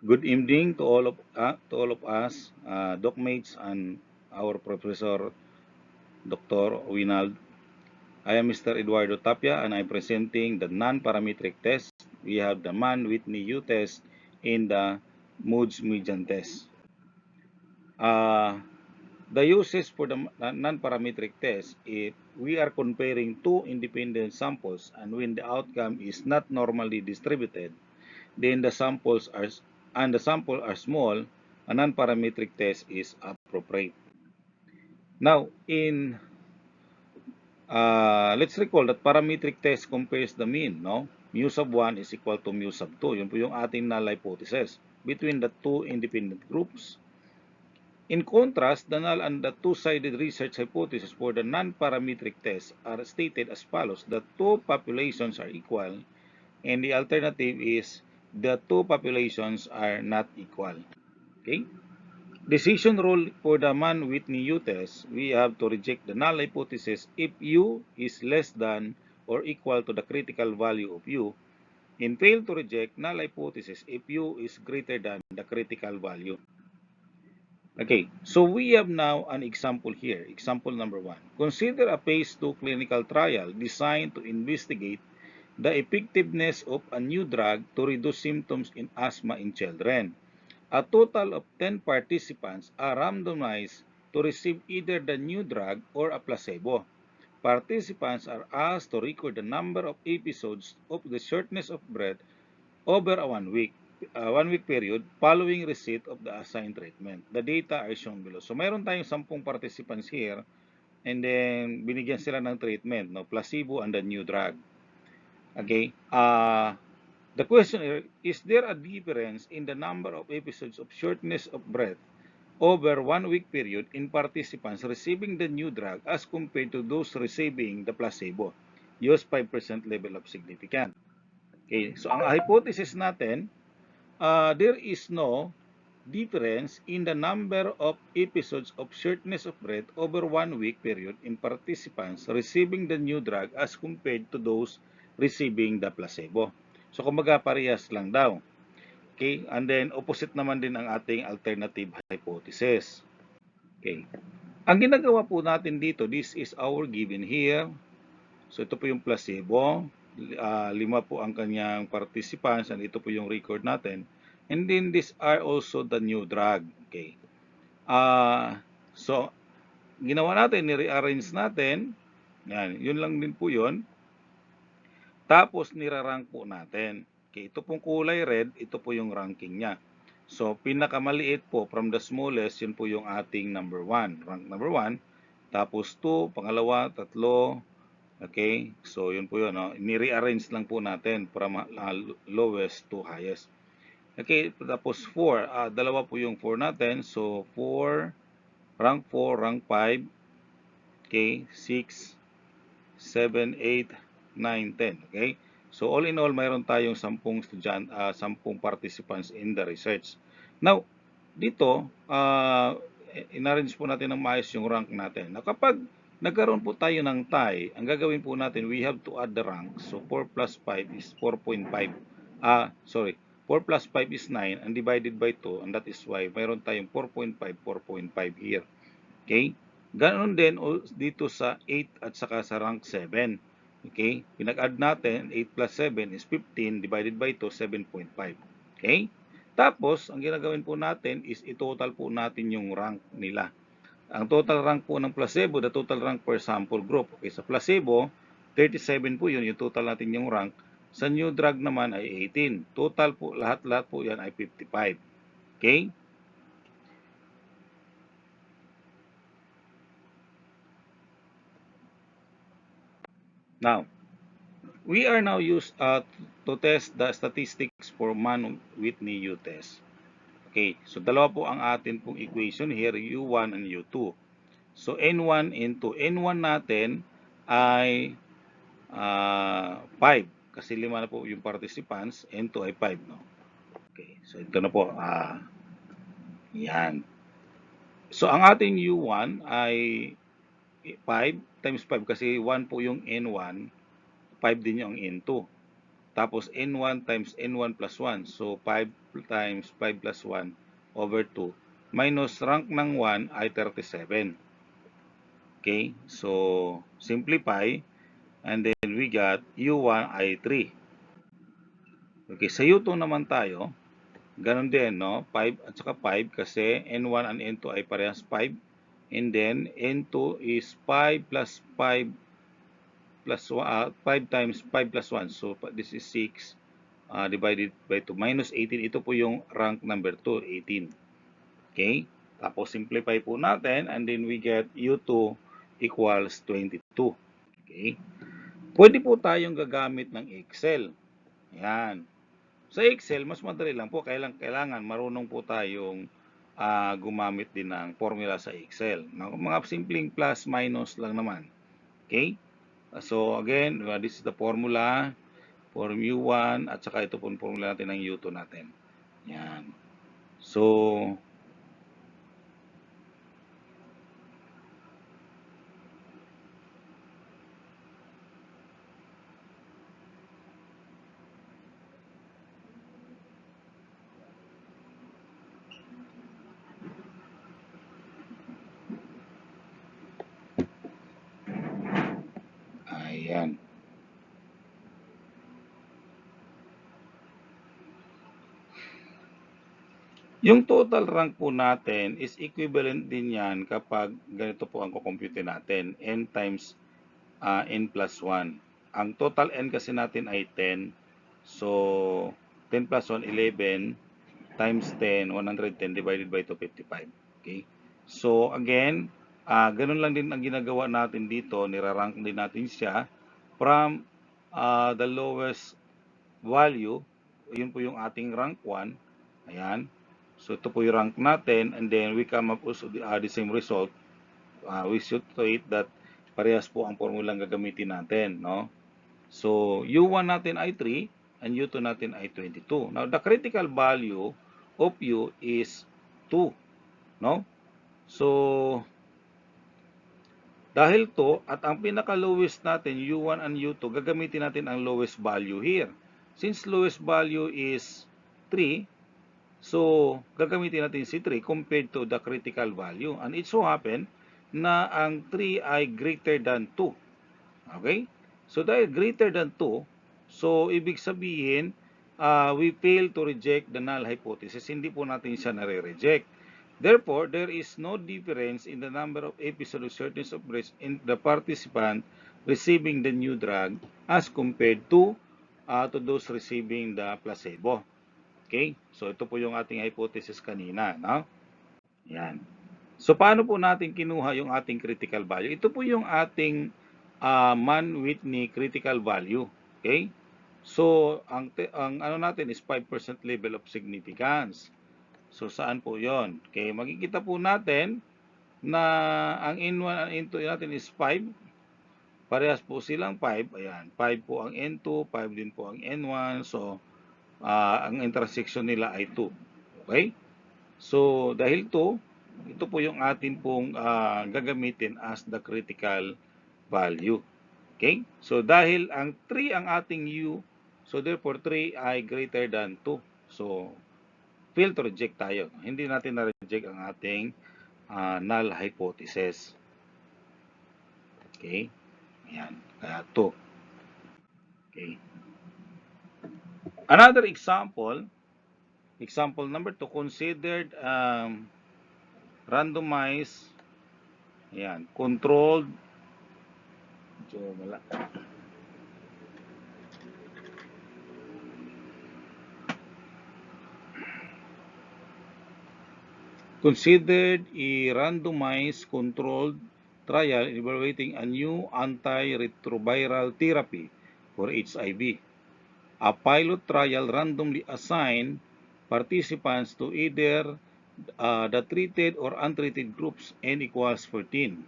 Good evening to all of us, docmates and our professor, Dr. Winald. I am Mr. Eduardo Tapia and I'm presenting the non-parametric test. We have the Mann-Whitney U test in the Moods median test. The uses for the non-parametric test, if we are comparing two independent samples and when the outcome is not normally distributed, then the sample are small, a non-parametric test is appropriate. Now, let's recall that parametric test compares the mean, no? Mu sub 1 is equal to mu sub 2. Yun po yung ating null hypothesis between the two independent groups. In contrast, the null and the two-sided research hypothesis for the non-parametric test are stated as follows. The two populations are equal and the alternative is the two populations are not equal. Okay? Decision rule for the Mann-Whitney U test, we have to reject the null hypothesis if U is less than or equal to the critical value of U, and fail to reject null hypothesis if U is greater than the critical value. Okay, so we have now an example here. Example number 1. Consider a phase 2 clinical trial designed to investigate the effectiveness of a new drug to reduce symptoms in asthma in children. A total of 10 participants are randomized to receive either the new drug or a placebo. Participants are asked to record the number of episodes of the shortness of breath over a 1 week period following receipt of the assigned treatment. The data are shown below. So mayroon tayong 10 participants here and then binigyan sila ng treatment, no, placebo and the new drug. Okay? The question is there a difference in the number of episodes of shortness of breath over 1 week period in participants receiving the new drug as compared to those receiving the placebo? Use 5% level of significance. Okay, so ang hypothesis natin, there is no difference in the number of episodes of shortness of breath over 1 week period in participants receiving the new drug as compared to those receiving the placebo. So, kumbaga parehas lang daw. Okay, and then opposite naman din ang ating alternative hypothesis. Okay, ang ginagawa po natin dito, this is our given here. So, ito po yung placebo. 5 po ang kanyang participants and ito po yung record natin. And then these are also the new drug. Okay. So, ginawa natin, ni-rearrange natin. Yan, yun lang din po yun. Tapos, nirarank po natin. Okay, ito pong kulay red, ito po yung ranking niya. So, pinakamaliit po from the smallest, yun po yung ating number 1. Rank number 1. Tapos 2, pangalawa, tatlo. Okay, so yun po yun. No? Ni-rearrange lang po natin from lowest to highest. Okay, tapos 4. Dalawa po yung 4 natin. So, 4, rank 4, rank 5. Okay, 6, 7, 8, 9, 10. Okay, so all in all, mayroon tayong 10 participants in the research. Now, dito, in-arrange po natin ng maayos yung rank natin. Now, kapag nagkaroon po tayo ng tie, ang gagawin po natin, we have to add the rank. So, 4 plus 5 is 4.5. 4 plus 5 is 9 and divided by 2, and that is why mayroon tayong 4.5, 4.5 here. Okay? Ganoon din dito sa 8 at saka sa rank 7. Okay? Pinag-add natin, 8 plus 7 is 15 divided by 2, 7.5. Okay? Tapos, ang ginagawin po natin is i-total po natin yung rank nila. Ang total rank po ng placebo, the total rank per sample group. Okay, sa placebo, 37 po yun, yung total natin yung rank. Sa new drug naman ay 18. Total po, lahat-lahat po yan ay 55. Okay? Now, we are now used to test the statistics for Mann-Whitney U test. Okay, so dalawa po ang atin pong equation here, U1 and U2. So, N1, N2. N1 natin ay 5 kasi 5 na po yung participants, N2 ay 5, no? Okay, so ito na po, yan. So, ang ating U1 ay 5 times 5 kasi 1 po yung N1, 5 din yung N2. Tapos N1 times N1 plus 1. So 5 times 5 plus 1 over 2. Minus rank ng 1 ay 37. Okay? So simplify. And then we got U1 ay 3. Okay, sa U2 naman tayo. Ganon din, no? 5 at saka 5 kasi N1 and N2 ay parehas 5. And then N2 is 5 plus 5 plus 5 times 5 plus 1. So this is 6 divided by 2 minus 18. Ito po yung rank number 2, 18. Okay? Tapos simplify po natin and then we get U2 equals 22. Okay? Pwede po tayong gagamit ng Excel. Yan. Sa Excel, mas madali lang po. Kailangan marunong po tayong gumamit din ng formula sa Excel. Mga simpleng plus, minus lang naman. Okay? So, again, this is the formula for U1 at saka ito po yung formula natin ng U2 natin. Yan. So, ayan. Yung total rank po natin is equivalent din yan kapag ganito po ang kukompute natin. N times N plus 1. Ang total N kasi natin ay 10. So, 10 plus 1, 11 times 10, 110 divided by 255. Okay? So, again, ganun lang din ang ginagawa natin dito. Nirarank din natin siya from the lowest value. Yun po yung ating rank 1. Ayan. So, ito po yung rank natin. And then, we come up also the same result. We should state that parehas po ang formulang gagamitin natin. No? So, U1 natin ay 3 and U2 natin ay 22. Now, the critical value of U is 2. No? So, dahil to at ang pinaka-lowest natin, U1 and U2, gagamitin natin ang lowest value here. Since lowest value is 3, so gagamitin natin si 3 compared to the critical value. And it so happen na ang 3 ay greater than 2. Okay? So dahil greater than 2, so ibig sabihin, we fail to reject the null hypothesis. Hindi po natin siya nare-reject. Therefore, there is no difference in the number of episodes of certain of breast in the participant receiving the new drug as compared to those receiving the placebo. Okay? So, ito po yung ating hypothesis kanina. No? Yan. So, paano po natin kinuha yung ating critical value? Ito po yung ating Mann-Whitney critical value. Okay? So, ang ano natin is 5% level of significance. So, saan po yon? Okay, makikita po natin na ang N1 and N2 natin is 5. Parehas po silang 5. Ayan, 5 po ang N2, 5 din po ang N1. So, ang intersection nila ay 2. Okay? So, dahil ito po yung atin pong gagamitin as the critical value. Okay? So, dahil ang 3 ang ating U, so therefore 3 ay greater than 2. So, fail to reject tayo. Hindi natin na-reject ang ating null hypothesis. Okay? Ayan. Kaya 2. Okay. Another example number 2, considered randomized, ayan, controlled, considered a randomized controlled trial evaluating a new antiretroviral therapy for HIV. A pilot trial randomly assigned participants to either the treated or untreated groups N equals 14.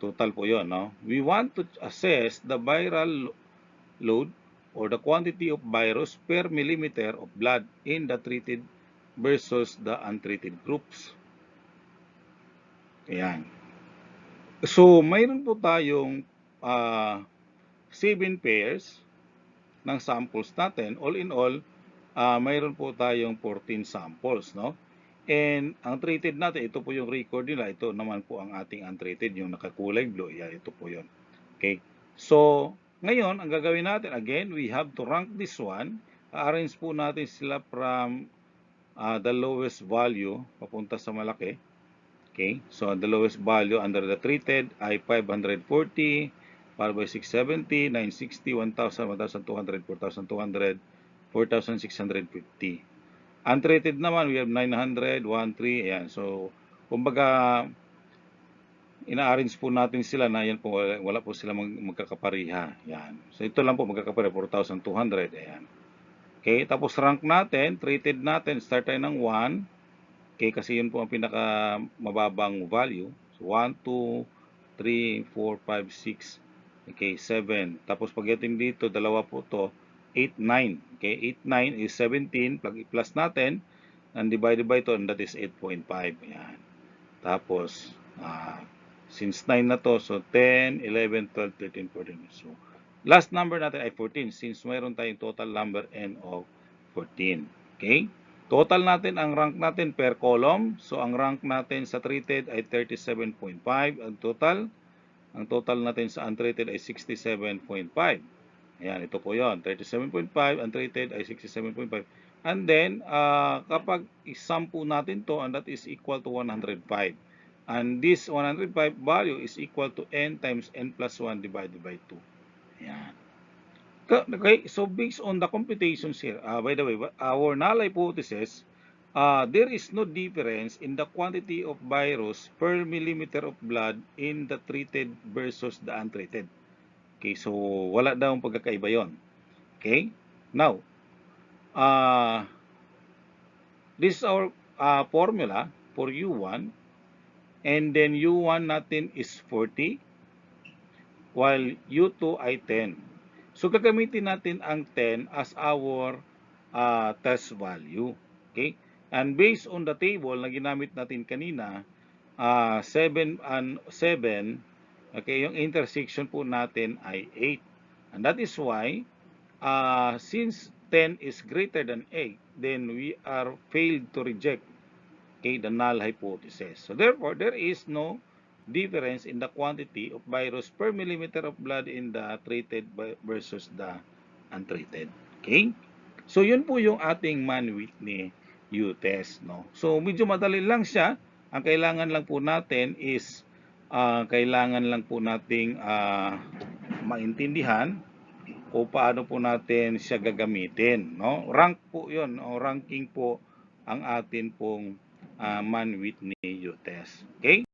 Total po yun, no? We want to assess the viral load or the quantity of virus per millimeter of blood in the treated versus the untreated groups. Ayan. So, mayroon po tayong 7 pairs ng samples natin. All in all, mayroon po tayong 14 samples, no? And ang treated natin, ito po yung record nila. Ito naman po ang ating untreated, yung nakakulay blue. Yeah, ito po yun. Okay. So, ngayon, ang gagawin natin, again, we have to rank this one. Arrange po natin sila from the lowest value papunta sa malaki. Okay. So, the lowest value under the treated ay 540, followed by 670, 960, 1,000, 1,200, 4,200, 4,650. Untreated naman, we have 900, 1,3, ayan. So, kumbaga, ina-arrange po natin sila na yan po, wala po sila magkakapariha. Yan. So, ito lang po magkakapariha, 4,200. Ayan. Okay, tapos rank natin, treated natin, start tayo ng 1. Okay, kasi yun po ang pinaka mababang value. So, 1, 2, 3, 4, 5, 6. Okay, 7. Tapos pagdating dito, dalawa po to, 8, 9. Okay, 8, 9 is 17. Plus natin, and divided by to, and that is 8.5. Ayan. Tapos, since 9 na to, so 10, 11, 12, 13, 14. So, last number natin ay 14 since mayroon tayong total number n of 14. Okay? Total natin, ang rank natin per column. So, ang rank natin sa treated ay 37.5. Ang total natin sa untreated ay 67.5. Ayan, ito po yon, 37.5, untreated ay 67.5. And then, kapag isum po natin to, and that is equal to 105. And this 105 value is equal to n times n plus 1 divided by 2. Ayan. Okay, so based on the computations here, by the way, our null hypothesis, there is no difference in the quantity of virus per millimeter of blood in the treated versus the untreated. Okay, so wala daw ang pagkakaiba yon. Okay, now, this is our formula for U1, and then U1 natin is 40, while U2 ay 10. So, gagamitin natin ang 10 as our test value. Okay, and based on the table na ginamit natin kanina, 7 and 7, okay, yung intersection po natin ay 8. And that is why, since 10 is greater than 8, then we are failed to reject, okay, the null hypothesis. So therefore, there is no difference in the quantity of virus per millimeter of blood in the treated versus the untreated. Okay? So yun po yung ating Mann-Whitney U-test, no? So medyo madali lang siya. Ang kailangan lang po natin is kailangan lang po nating maintindihan kung paano po natin siya gagamitin, no? Rank po 'yon, o ranking po ang atin pong Mann-Whitney U-test. Okay?